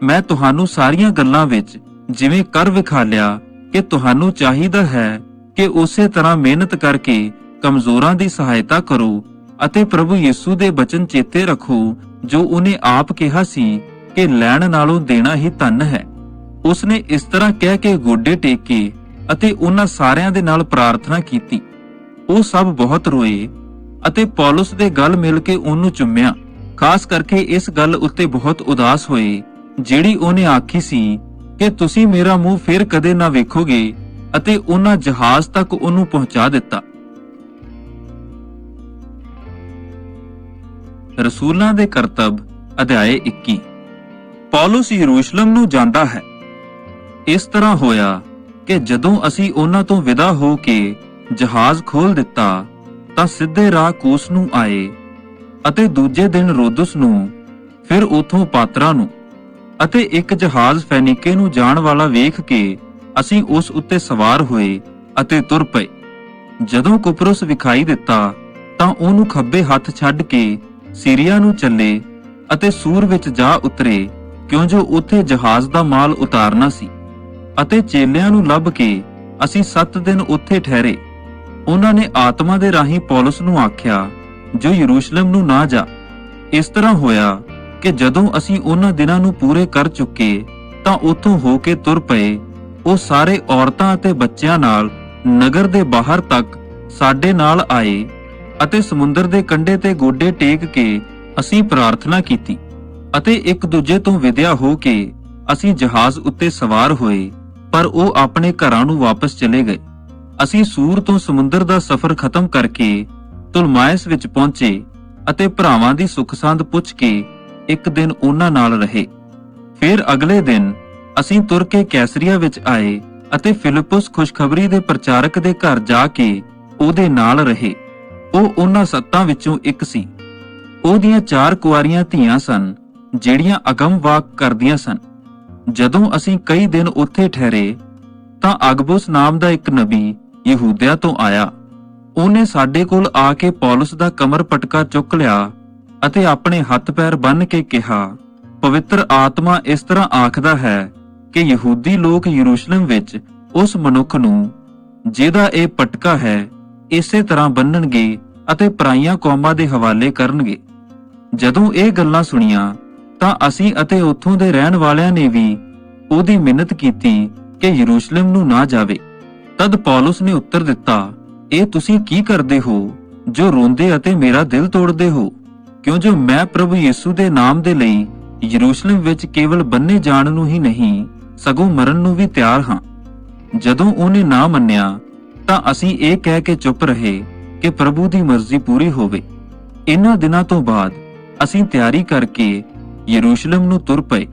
ਮੈਂ ਤੁਹਾਨੂੰ ਸਾਰੀਆਂ ਗੱਲਾਂ ਵਿੱਚ ਜਿਵੇਂ ਕਰ ਵਿਖਾ ਲਿਆ ਕਿ ਤੁਹਾਨੂੰ ਚਾਹੀਦਾ ਹੈ ਕਿ ਉਸੇ ਤਰ੍ਹਾਂ ਮਿਹਨਤ ਕਰਕੇ ਕਮਜ਼ੋਰਾਂ ਦੀ ਸਹਾਇਤਾ ਕਰੋ ਅਤੇ ਪ੍ਰਭੂ ਯਿਸੂ ਦੇ ਬਚਨ ਚੇਤੇ ਰੱਖੋ ਜੋ ਉਹਨੇ ਆਪ ਕਿਹਾ ਸੀ ਕਿ ਲੈਣ ਨਾਲੋਂ ਦੇਣਾ ਹੀ ਧਨ ਹੈ। ਉਸਨੇ ਇਸ ਤਰ੍ਹਾਂ ਕਹਿ ਕੇ ਗੋਡੇ ਟੇਕੇ ਅਤੇ ਉਹਨਾਂ ਸਾਰਿਆਂ ਦੇ ਨਾਲ ਪ੍ਰਾਰਥਨਾ ਕੀਤੀ। ਉਹ ਸਭ ਬਹੁਤ ਰੋਏ ਅਤੇ ਪੌਲੁਸ ਦੇ ਗਲ ਮਿਲ ਕੇ ਉਹਨੂੰ ਚੁੰਮਿਆ, ਖਾਸ ਕਰਕੇ ਇਸ ਗੱਲ ਉੱਤੇ ਬਹੁਤ ਉਦਾਸ ਹੋਏ ਜਿਹੜੀ ਉਹਨੇ ਆਖੀ ਸੀ ਕਿ ਤੁਸੀਂ ਮੇਰਾ ਮੂੰਹ ਫੇਰ ਕਦੇ ਨਾ ਵੇਖੋਗੇ, ਅਤੇ ਉਹਨਾਂ ਜਹਾਜ਼ ਤੱਕ ਉਹਨੂੰ ਪਹੁੰਚਾ ਦਿੱਤਾ। ਰਸੂਲਾਂ ਦੇ ਕਰਤੱਵ ਅਧਿਆਇ 21। ਪੌਲੁਸ ਯਰੂਸ਼ਲਮ ਨੂੰ ਜਾਂਦਾ ਹੈ। ਇਸ ਤਰ੍ਹਾਂ ਹੋਇਆ ਕਿ ਜਦੋਂ ਅਸੀਂ ਉਹਨਾਂ ਤੋਂ ਵਿਦਾ ਹੋ ਕੇ ਜਹਾਜ਼ ਖੋਲ ਦਿੱਤਾ ਤਾਂ ਸਿੱਧੇ ਰਾਹ ਕੂਸ ਨੂੰ ਆਏ ਅਤੇ ਦੂਜੇ ਦਿਨ ਰੋਦਸ ਨੂੰ, ਫਿਰ ਉਥੋਂ ਪਾਤਰਾ ਨੂੰ, ਅਤੇ ਇੱਕ ਜਹਾਜ਼ ਫੈਨੀਕੇ ਨੂੰ ਜਾਣ ਵਾਲਾ ਵੇਖ ਕੇ ਅਸੀਂ ਉਸ ਉੱਤੇ ਸਵਾਰ ਹੋਏ ਅਤੇ ਤੁਰ ਪਏ। ਜਦੋਂ ਕੁਪਰੁਸ ਵਿਖਾਈ ਦਿੱਤਾ ਤਾਂ ਉਹਨੂੰ ਖੱਬੇ ਹੱਥ ਛੱਡ ਕੇ ਸੀਰੀਆ ਨੂੰ ਚੱਲੇ ਅਤੇ ਸੂਰ ਵਿੱਚ ਜਾ ਉਤਰੇ, ਕਿਉਂ ਜੋ ਉੱਥੇ ਜਹਾਜ਼ ਦਾ ਮਾਲ ਉਤਾਰਨਾ ਸੀ। ਅਤੇ ਚੇਲਿਆਂ ਨੂੰ ਲੱਭ ਕੇ ਅਸੀਂ 7 ਦਿਨ ਉੱਥੇ ਠਹਿਰੇ। ਉਹਨਾਂ ਨੇ ਆਤਮਾ ਦੇ ਰਾਹੀਂ ਪੌਲਸ ਨੂੰ ਆਖਿਆ, ਜੋ ਯਰੂਸ਼ਲਮ ਨੂੰ ਨਾ ਜਾ। ਇਸ ਤਰ੍ਹਾਂ ਹੋਇਆ ਕਿ ਜਦੋਂ ਅਸੀਂ ਉਹਨਾਂ ਦਿਨਾਂ ਨੂੰ ਪੂਰੇ ਕਰ ਚੁੱਕੇ ਤਾਂ ਉੱਥੋਂ ਹੋ ਕੇ ਤੁਰ ਪਏ। ਉਹ ਸਾਰੇ ਔਰਤਾਂ ਅਤੇ ਬੱਚਿਆਂ ਨਾਲ ਨਗਰ ਦੇ ਬਾਹਰ ਤੱਕ ਸਾਡੇ ਨਾਲ ਆਏ ਅਤੇ ਸਮੁੰਦਰ ਦੇ ਕੰਢੇ ਤੇ ਗੋਡੇ ਟੇਕ ਕੇ ਅਸੀਂ ਪ੍ਰਾਰਥਨਾ ਕੀਤੀ ਅਤੇ ਇੱਕ ਦੂਜੇ ਤੋਂ ਵਿਦਿਆ ਹੋ ਕੇ ਅਸੀਂ ਜਹਾਜ਼ ਉੱਤੇ ਸਵਾਰ ਹੋਏ, ਪਰ ਉਹ ਆਪਣੇ ਘਰਾਂ ਨੂੰ ਵਾਪਸ ਚਲੇ ਗਏ। ਅਸੀਂ ਸੂਰ ਤੋਂ ਸਮੁੰਦਰ ਦਾ ਸਫ਼ਰ ਖਤਮ ਕਰਕੇ ਤੁਲਮਾਇਸ ਵਿੱਚ ਪਹੁੰਚੇ ਅਤੇ ਭਰਾਵਾਂ ਦੀ ਸੁੱਖ-ਸਾਂਦ ਪੁੱਛ ਕੇ ਇੱਕ ਦਿਨ ਉਹਨਾਂ ਨਾਲ ਰਹੇ। ਫਿਰ ਅਗਲੇ ਦਿਨ ਅਸੀਂ ਤੁਰ ਕੇ ਕੈਸਰੀਆ ਵਿੱਚ ਆਏ ਅਤੇ ਫਿਲਿਪੁਸ ਖੁਸ਼ਖਬਰੀ ਦੇ ਪ੍ਰਚਾਰਕ ਦੇ ਘਰ ਜਾ ਕੇ ਉਹਦੇ ਨਾਲ ਰਹੇ। ਉਹ ਉਹਨਾਂ 7 ਵਿੱਚੋਂ ਇੱਕ ਸੀ। ਉਹਦੀਆਂ 4 ਕੁਆਰੀਆਂ ਧੀਆਂ ਸਨ ਜਿਹੜੀਆਂ ਅਗਮ ਵਾਕ ਕਰਦੀਆਂ ਸਨ। ਜਦੋਂ ਅਸੀਂ ਕਈ ਦਿਨ ਉੱਥੇ ਠਹਿਰੇ ਤਾਂ ਅਗਬੁਸ ਨਾਮ ਦਾ ਇੱਕ ਨਬੀ ਯਹੂਦਿਆ ਤੋਂ ਆਇਆ। ਉਹਨੇ ਸਾਡੇ ਕੋਲ ਆ ਕੇ ਪੌਲਸ ਦਾ ਕਮਰ ਪਟਕਾ ਚੁੱਕ ਲਿਆ ਅਤੇ ਆਪਣੇ ਹੱਥ ਪੈਰ ਬੰਨ੍ਹ ਕੇ ਕਿਹਾ, ਪਵਿੱਤਰ ਆਤਮਾ ਇਸ ਤਰ੍ਹਾਂ ਆਖਦਾ ਹੈ ਕਿ ਯਹੂਦੀ ਲੋਕ ਯਰੂਸ਼ਲਮ ਵਿੱਚ ਉਸ ਮਨੁੱਖ ਨੂੰ ਜਿਹਦਾ ਇਹ ਪਟਕਾ ਹੈ ਇਸੇ ਤਰ੍ਹਾਂ ਬੰਨਣਗੇ ਅਤੇ ਪਰਾਈਆਂ ਕੌਮਾਂ ਦੇ ਹਵਾਲੇ ਕਰਨਗੇ। ਜਦੋਂ ਇਹ ਗੱਲਾਂ ਸੁਣੀਆਂ ਤਾਂ ਅਸੀਂ ਅਤੇ ਉੱਥੋਂ ਦੇ ਰਹਿਣ ਵਾਲਿਆਂ ਨੇ ਵੀ ਉਹਦੀ ਮਿੰਨਤ ਕੀਤੀ ਕਿ ਯਰੂਸ਼ਲਮ ਨੂੰ ਨਾ ਜਾਵੇ। ਤਦ ਪੌਲਸ ਨੇ ਉੱਤਰ ਦਿੱਤਾ, ਇਹ ਤੁਸੀਂ ਕੀ ਕਰਦੇ ਹੋ ਜੋ ਰੋਂਦੇ ਅਤੇ ਮੇਰਾ ਦਿਲ ਤੋੜਦੇ ਹੋ? ਕਿਉਂ ਜੋ ਮੈਂ ਪ੍ਰਭੂ ਯਿਸੂ ਦੇ ਨਾਮ ਦੇ ਲਈ ਯਰੂਸ਼ਲਮ ਵਿੱਚ ਕੇਵਲ ਬੰਨੇ ਜਾਣ ਨੂੰ ਹੀ ਨਹੀਂ ਸਗੋਂ ਮਰਨ ਨੂੰ ਵੀ ਤਿਆਰ ਹਾਂ। ਜਦੋਂ ਉਹਨੇ ਨਾ ਮੰਨਿਆ ਤਾਂ ਅਸੀਂ ਇਹ ਕਹਿ ਕੇ ਚੁੱਪ ਰਹੇ ਕਿ ਪ੍ਰਭੂ ਦੀ ਮਰਜ਼ੀ ਪੂਰੀ ਹੋਵੇ। ਇਹਨਾਂ ਦਿਨਾਂ ਤੋਂ ਬਾਅਦ ਅਸੀਂ ਤਿਆਰੀ ਕਰਕੇ ਯਰੂਸ਼ਲਮ ਨੂੰ ਤੁਰ ਪਏ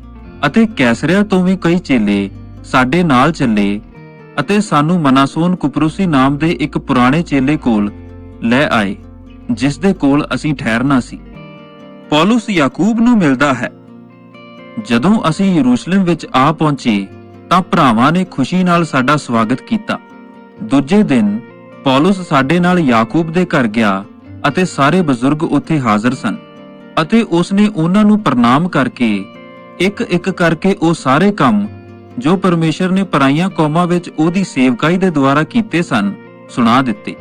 ਅਤੇ ਕੈਸਰਿਆ ਤੋਂ ਵੀ ਕਈ ਚੇਲੇ ਸਾਡੇ ਨਾਲ ਚੱਲੇ ਅਤੇ ਸਾਨੂੰ ਮਨਾਸੋਨ ਕੁਪਰੁਸੀ ਨਾਮ ਦੇ ਇੱਕ ਪੁਰਾਣੇ ਚੇਲੇ ਕੋਲ ਲੈ ਆਏ, ਜਿਸ ਦੇ ਕੋਲ ਅਸੀਂ ਠਹਿਰਨਾ ਸੀ। ਪੌਲਸ ਯਾਕੂਬ ਨੂੰ ਮਿਲਦਾ ਹੈ। ਜਦੋਂ ਅਸੀਂ ਯਰੂਸ਼ਲਮ ਵਿੱਚ ਆ ਪਹੁੰਚੇ ਤਾਂ ਭਰਾਵਾਂ ਨੇ ਖੁਸ਼ੀ ਨਾਲ ਸਾਡਾ ਸਵਾਗਤ ਕੀਤਾ। ਦੂਜੇ ਦਿਨ ਪੌਲਸ ਸਾਡੇ ਨਾਲ ਯਾਕੂਬ ਦੇ ਘਰ ਗਿਆ ਅਤੇ ਸਾਰੇ ਬਜ਼ੁਰਗ ਉੱਥੇ ਹਾਜ਼ਰ ਸਨ ਅਤੇ ਉਸਨੇ ਉਹਨਾਂ ਨੂੰ ਪ੍ਰਣਾਮ ਕਰਕੇ ਇੱਕ ਕਰਕੇ ਉਹ ਸਾਰੇ ਕੰਮ ਜੋ ਪਰਮੇਸ਼ਰ ਨੇ ਪਰਾਈਆਂ ਕੌਮਾਂ ਵਿੱਚ ਉਹਦੀ ਸੇਵਕਾਈ ਦੇ ਦੁਆਰਾ ਕੀਤੇ ਸਨ ਸੁਣਾ ਦਿੱਤੇ।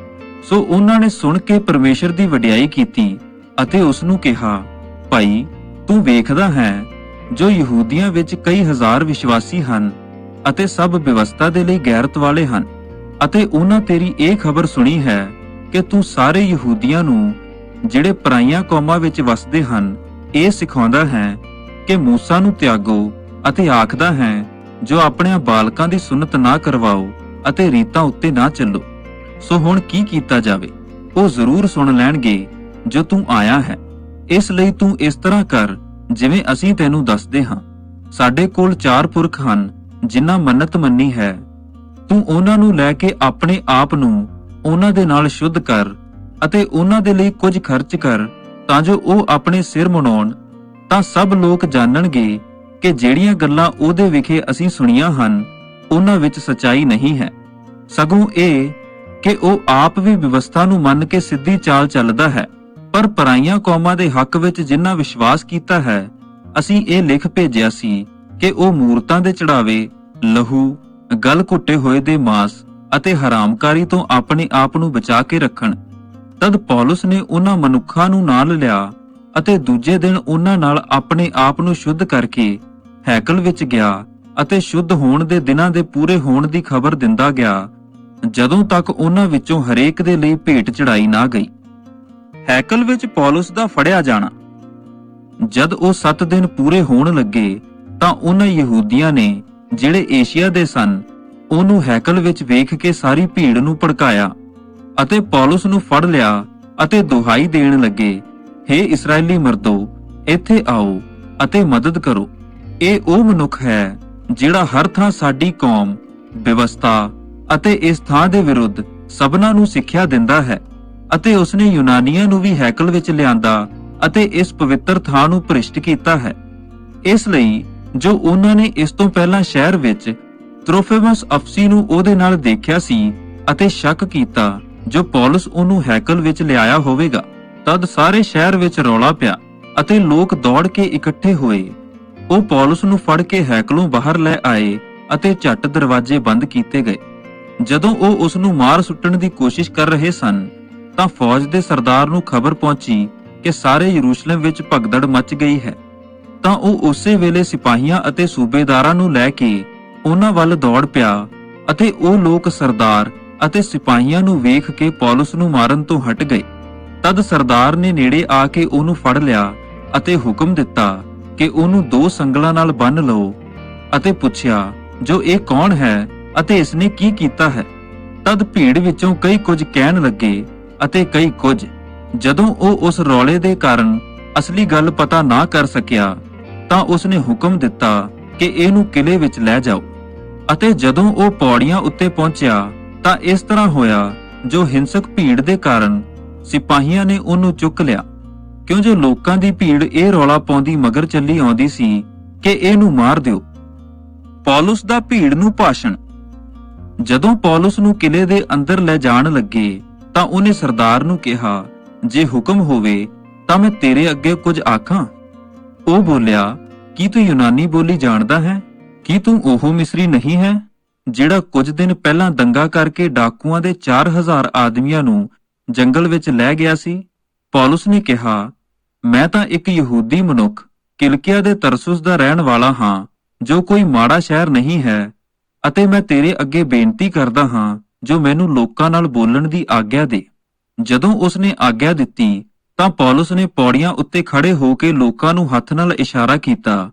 ਸੋ ਉਹਨਾਂ ਨੇ ਸੁਣ ਕੇ ਪਰਮੇਸ਼ਰ ਦੀ ਵਡਿਆਈ ਕੀਤੀ ਅਤੇ ਉਸ ਨੂੰ ਕਿਹਾ, ਭਾਈ ਤੂੰ ਵੇਖਦਾ ਹੈ ਜੋ ਯਹੂਦੀਆਂ ਵਿੱਚ ਕਈ ਹਜ਼ਾਰ ਵਿਸ਼ਵਾਸੀ ਹਨ ਅਤੇ ਸਭ ਵਿਵਸਥਾ ਦੇ ਲਈ ਗੈਰਤ ਵਾਲੇ ਹਨ ਅਤੇ ਉਹਨਾਂ ਤੇਰੀ ਇਹ ਖਬਰ ਸੁਣੀ ਹੈ ਕਿ ਤੂੰ ਸਾਰੇ ਯਹੂਦੀਆਂ ਨੂੰ ਜਿਹੜੇ ਪਰਾਈਆਂ ਕੌਮਾਂ ਵਿੱਚ ਵਸਦੇ ਹਨ ਇਹ ਸਿਖਾਉਂਦਾ ਹੈ ਕਿ ਮੂਸਾ ਨੂੰ ਤਿਆਗੋ ਅਤੇ ਆਖਦਾ ਹੈ ਜੋ ਆਪਣੇ ਬਾਲਕਾਂ ਦੀ ਸੁਨਤ ਨਾ ਕਰਵਾਓ ਅਤੇ ਰੀਤਾਂ ਉੱਤੇ ਨਾ ਚੱਲੋ। ਸੋ ਹੁਣ ਕੀ ਕੀਤਾ ਜਾਵੇ? ਉਹ ਜ਼ਰੂਰ ਸੁਣ ਲੈਣਗੇ ਜੋ ਤੂੰ ਆਇਆ ਹੈ। ਇਸ ਲਈ ਤੂੰ ਇਸ ਤਰ੍ਹਾਂ ਕਰ ਜਿਵੇਂ ਅਸੀਂ ਤੈਨੂੰ ਦੱਸਦੇ ਹਾਂ। ਸਾਡੇ ਕੋਲ 4 ਪੁਰਖ ਹਨ ਜਿਨ੍ਹਾਂ ਮੰਨਤ ਮੰਨੀ ਹੈ। ਤੂੰ ਉਹਨਾਂ ਨੂੰ ਲੈ ਕੇ ਆਪਣੇ ਆਪ ਨੂੰ ਉਹਨਾਂ ਦੇ ਨਾਲ ਸ਼ੁੱਧ ਕਰ ਅਤੇ ਉਹਨਾਂ ਦੇ ਲਈ ਕੁਝ ਖਰਚ ਕਰ ਤਾਂ ਜੋ ਉਹ ਆਪਣੇ ਸਿਰ ਮੁੰਡਾਉਣ। ਤਾਂ ਸਭ ਲੋਕ ਜਾਣਨਗੇ ਕਿ ਜਿਹੜੀਆਂ ਗੱਲਾਂ ਉਹਦੇ ਵਿਖੇ ਅਸੀਂ ਸੁਣੀਆਂ ਹਨ ਉਹਨਾਂ ਵਿੱਚ ਸਚਾਈ ਨਹੀਂ ਹੈ, ਸਗੋਂ ਇਹ ਕਿ ਉਹ ਆਪ ਵੀ ਵਿਵਸਥਾ ਨੂੰ ਮੰਨ ਕੇ ਸਿੱਧੀ ਚਾਲ ਚੱਲਦਾ ਹੈ। ਪਰ ਪਰਾਈਆਂ ਕੌਮਾਂ ਦੇ ਹੱਕ ਵਿੱਚ ਜਿਨ੍ਹਾਂ ਵਿਸ਼ਵਾਸ ਕੀਤਾ ਹੈ ਅਸੀਂ ਇਹ ਲਿਖ ਭੇਜਿਆ ਸੀ ਕਿ ਉਹ ਮੂਰਤਾਂ ਦੇ ਚੜਾਵੇ, ਲਹੂ, ਗਲ ਘੁੱਟੇ ਹੋਏ ਦੇ ਮਾਸ ਅਤੇ ਹਰਾਮਕਾਰੀ ਤੋਂ ਆਪਣੇ ਆਪ ਨੂੰ ਬਚਾ ਕੇ ਰੱਖਣ। ਤਦ ਪੌਲਸ ਨੇ ਉਹਨਾਂ ਮਨੁੱਖਾਂ ਨੂੰ ਨਾਲ ਲਿਆ ਅਤੇ ਦੂਜੇ ਦਿਨ ਉਹਨਾਂ ਨਾਲ ਆਪਣੇ ਆਪ ਨੂੰ ਸ਼ੁੱਧ ਕਰਕੇ ਹੈਕਲ ਵਿੱਚ ਗਿਆ ਅਤੇ ਸ਼ੁੱਧ ਹੋਣ ਦੇ ਦਿਨਾਂ ਦੇ ਪੂਰੇ ਹੋਣ ਦੀ ਖਬਰ ਦਿੰਦਾ ਗਿਆ, ਜਦੋਂ ਤੱਕ ਉਹਨਾਂ ਵਿੱਚੋਂ ਹਰੇਕ ਦੇ ਲਈ ਭੇਟ ਚੜਾਈ ਨਾ ਗਈ। ਹੈਕਲ ਵਿੱਚ ਪੌਲਸ ਦਾ ਫੜਿਆ ਜਾਣਾ। ਜਦ ਉਹ 7 ਦਿਨ ਪੂਰੇ ਹੋਣ ਲੱਗੇ ਤਾਂ ਉਹਨਾਂ ਯਹੂਦੀਆਂ ਨੇ ਜਿਹੜੇ ਏਸ਼ੀਆ ਦੇ ਸਨ ਉਹਨੂੰ ਹੈਕਲ ਵਿੱਚ ਵੇਖ ਕੇ ਸਾਰੀ ਭੀੜ ਨੂੰ ਭੜਕਾਇਆ ਅਤੇ ਪੌਲਸ ਨੂੰ ਫੜ ਲਿਆ ਅਤੇ ਦੁਹਾਈ ਦੇਣ ਲੱਗੇ, ਹੇ ਇਸਰਾਏਲੀ ਮਰਦੋ, ਇੱਥੇ ਆਓ ਅਤੇ ਮਦਦ ਕਰੋ। ਇਹ ਉਹ ਮਨੁੱਖ ਹੈ ਜਿਹੜਾ ਹਰ ਥਾਂ ਸਾਡੀ ਕੌਮ, ਵਿਵਸਥਾ ਅਤੇ ਇਸ ਥਾਂ ਦੇ ਵਿਰੁੱਧ ਸਭਨਾਂ ਨੂੰ ਸਿੱਖਿਆ ਦਿੰਦਾ ਹੈ ਅਤੇ ਉਸਨੇ ਯੂਨਾਨੀਆਂ ਨੂੰ ਵੀ ਹੈਕਲ ਵਿੱਚ ਲਿਆਂਦਾ ਅਤੇ ਇਸ ਪਵਿੱਤਰ ਥਾਂ ਨੂੰ ਭ੍ਰਿਸ਼ਟ ਕੀਤਾ ਹੈ। ਇਸ ਲਈ ਜੋ ਉਹਨਾਂ ਨੇ ਇਸ ਤੋਂ ਪਹਿਲਾਂ ਸ਼ਹਿਰ ਵਿੱਚ ਤਰੋਫਿਮਸ ਅਫਸੀ ਨੂੰ ਉਹਦੇ ਨਾਲ ਦੇਖਿਆ ਸੀ ਅਤੇ ਸ਼ੱਕ ਕੀਤਾ ਜੋ ਪੌਲਸ ਉਹਨੂੰ ਹੈਕਲ ਵਿੱਚ ਲਿਆਇਆ ਹੋਵੇਗਾ। ਤਦ ਸਾਰੇ ਸ਼ਹਿਰ ਵਿੱਚ ਰੌਲਾ ਪਿਆ ਅਤੇ ਲੋਕ ਦੌੜ ਕੇ ਇਕੱਠੇ ਹੋਏ। ਉਹ ਪੌਲਸ ਨੂੰ ਫੜ ਕੇ ਹੈਕਲੋਂ ਬਾਹਰ ਲੈ ਆਏ ਅਤੇ ਝੱਟ ਦਰਵਾਜ਼ੇ ਬੰਦ ਕੀਤੇ ਗਏ। ਜਦੋਂ ਉਹ ਉਸ ਨੂੰ ਮਾਰ ਸੁੱਟਣ ਦੀ ਕੋਸ਼ਿਸ਼ ਕਰ ਰਹੇ ਸਨ ਤਾਂ ਫੌਜ ਦੇ ਸਰਦਾਰ ਨੂੰ ਖਬਰ ਪਹੁੰਚੀ ਕਿ ਸਾਰੇ ਯਰੂਸ਼ਲਮ ਵਿੱਚ ਭਗਦੜ ਮਚ ਗਈ ਹੈ। ਤਾਂ ਉਹ ਉਸੇ ਵੇਲੇ ਸਿਪਾਹੀਆਂ ਅਤੇ ਸੂਬੇਦਾਰਾਂ ਨੂੰ ਲੈ ਕੇ ਉਹਨਾਂ ਵੱਲ ਦੌੜ ਪਿਆ ਅਤੇ ਉਹ ਲੋਕ ਸਰਦਾਰ ਅਤੇ ਸਿਪਾਹੀਆਂ ਨੂੰ ਵੇਖ ਕੇ ਪੌਲਸ ਨੂੰ ਮਾਰਨ ਤੋਂ ਹਟ ਗਏ। ਤਦ ਸਰਦਾਰ ਨੇ ਨੇੜੇ ਆ ਕੇ ਉਹਨੂੰ ਫੜ ਲਿਆ ਅਤੇ ਹੁਕਮ ਦਿੱਤਾ ਕਿ ਉਹਨੂੰ 2 ਸੰਗਲਾਂ ਨਾਲ ਬੰਨ੍ਹ ਲਓ ਅਤੇ ਪੁੱਛਿਆ, ਜੋ ਇਹ ਕੌਣ ਹੈ ਅਤੇ ਇਸਨੇ ਕੀ ਕੀਤਾ ਹੈ? ਤਦ ਭੀੜ ਵਿੱਚੋਂ ਕਈ ਕੁਝ ਕਹਿਣ ਲੱਗੇ ਅਤੇ ਕਈ ਕੁਝ। ਜਦੋਂ ਉਹ ਉਸ ਰੌਲੇ ਦੇ ਕਾਰਨ ਅਸਲੀ ਗੱਲ ਪਤਾ ਨਾ ਕਰ ਸਕਿਆ ਤਾਂ ਉਸਨੇ ਹੁਕਮ ਦਿੱਤਾ ਕਿ ਇਹਨੂੰ ਕਿਲੇ ਵਿੱਚ ਲੈ ਜਾਓ। ਅਤੇ ਜਦੋਂ ਉਹ ਪੌੜੀਆਂ ਉੱਤੇ ਪਹੁੰਚਿਆ ਤਾਂ ਇਸ ਤਰ੍ਹਾਂ ਹੋਇਆ, ਜੋ ਹਿੰਸਕ ਭੀੜ ਦੇ ਕਾਰਨ ਸਿਪਾਹੀਆਂ ਨੇ ਉਹਨੂੰ ਚੁੱਕ ਲਿਆ, ਕਿਉਂ ਜੋ ਲੋਕਾਂ ਦੀ ਭੀੜ ਇਹ ਰੌਲਾ ਪਾਉਂਦੀ ਮਗਰ ਚੱਲੀ ਆਉਂਦੀ ਸੀ ਕਿ ਇਹਨੂੰ ਮਾਰ ਦਿਓ। ਪੌਲਸ ਦਾ ਭੀੜ ਨੂੰ ਭਾਸ਼ਣ। ਜਦੋਂ ਪੌਲਸ ਨੂੰ ਕਿਲੇ ਦੇ ਅੰਦਰ ਲੈ ਜਾਣ ਲੱਗੇ ਤਾਂ ਉਹਨੇ ਸਰਦਾਰ ਨੂੰ ਕਿਹਾ, ਜੇ ਹੁਕਮ ਹੋਵੇ ਤਾਂ ਮੈਂ ਤੇਰੇ ਅੱਗੇ ਕੁਝ ਆਖਾਂ। ਉਹ ਬੋਲਿਆ, ਕੀ ਤੂੰ ਯੂਨਾਨੀ ਬੋਲੀ ਜਾਣਦਾ ਹੈ? ਕੀ ਤੂੰ ਉਹ ਮਿਸਰੀ ਨਹੀਂ ਹੈ ਜਿਹੜਾ ਕੁਝ ਦਿਨ ਪਹਿਲਾਂ ਦੰਗਾ ਕਰਕੇ ਡਾਕੂਆਂ ਦੇ 4000 ਆਦਮੀਆਂ ਨੂੰ ਜੰਗਲ ਵਿੱਚ ਲੈ ਗਿਆ ਸੀ? ਪੌਲਸ ਨੇ ਕਿਹਾ, ਮੈਂ ਤਾਂ ਇੱਕ ਯਹੂਦੀ ਮਨੁੱਖ ਕਿਲਕੀਆ ਦੇ ਤਰਸੁਸ ਦਾ ਰਹਿਣ ਵਾਲਾ ਹਾਂ, ਜੋ ਕੋਈ ਮਾੜਾ ਸ਼ਹਿਰ ਨਹੀਂ ਹੈ, ਅਤੇ ਮੈਂ ਤੇਰੇ ਅੱਗੇ ਬੇਨਤੀ ਕਰਦਾ ਹਾਂ ਜੋ ਮੈਨੂੰ ਲੋਕਾਂ ਨਾਲ ਬੋਲਣ ਦੀ ਆਗਿਆ ਦੇ। ਜਦੋਂ ਉਸਨੇ ਆਗਿਆ ਦਿੱਤੀ ਤਾਂ ਪੌਲਸ ਨੇ ਪੌੜੀਆਂ ਉੱਤੇ ਖੜੇ ਹੋ ਕੇ ਲੋਕਾਂ ਨੂੰ ਹੱਥ ਨਾਲ ਇਸ਼ਾਰਾ ਕੀਤਾ,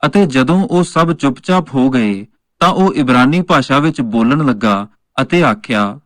ਅਤੇ ਜਦੋਂ ਉਹ ਸਭ ਚੁੱਪਚਾਪ ਹੋ ਗਏ ਤਾਂ ਉਹ ਇਬਰਾਨੀ ਭਾਸ਼ਾ ਵਿੱਚ ਬੋਲਣ ਲੱਗਾ ਅਤੇ ਆਖਿਆ,